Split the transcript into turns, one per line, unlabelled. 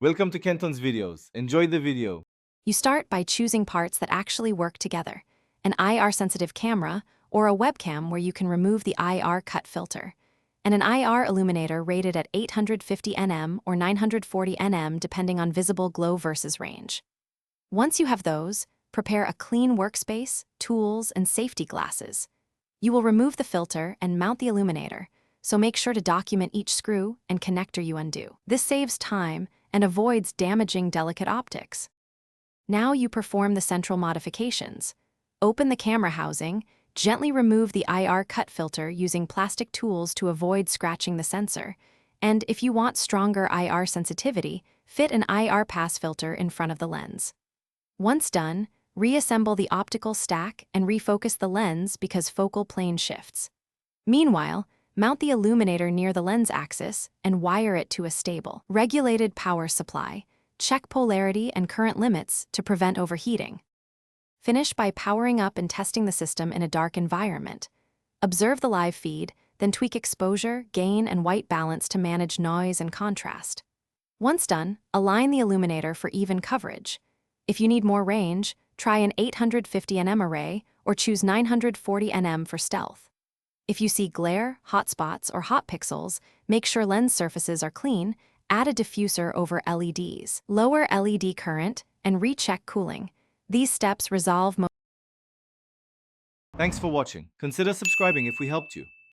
Welcome to Kenton's videos. Enjoy the video.
You start by choosing parts that actually work together, an IR-sensitive camera or a webcam where you can remove the IR cut filter, and an IR illuminator rated at 850 nm or 940 nm depending on visible glow versus range. Once you have those, prepare a clean workspace, tools, and safety glasses. You will remove the filter and mount the illuminator, so make sure to document each screw and connector you undo. This saves time and avoids damaging delicate optics. Now you perform the central modifications. Open the camera housing, gently remove the IR cut filter using plastic tools to avoid scratching the sensor, and if you want stronger IR sensitivity, fit an IR pass filter in front of the lens. Once done, reassemble the optical stack and refocus the lens because focal plane shifts. Meanwhile, mount the illuminator near the lens axis and wire it to a stable, regulated power supply. Check polarity and current limits to prevent overheating. Finish by powering up and testing the system in a dark environment. Observe the live feed, then tweak exposure, gain, and white balance to manage noise and contrast. Once done, align the illuminator for even coverage. If you need more range, try an 850 nm array or choose 940 nm for stealth. If you see glare, hot spots, or hot pixels, make sure lens surfaces are clean. Add a diffuser over LEDs. Lower LED current and recheck cooling. These steps resolve most.
Thanks for watching. Consider subscribing if we helped you.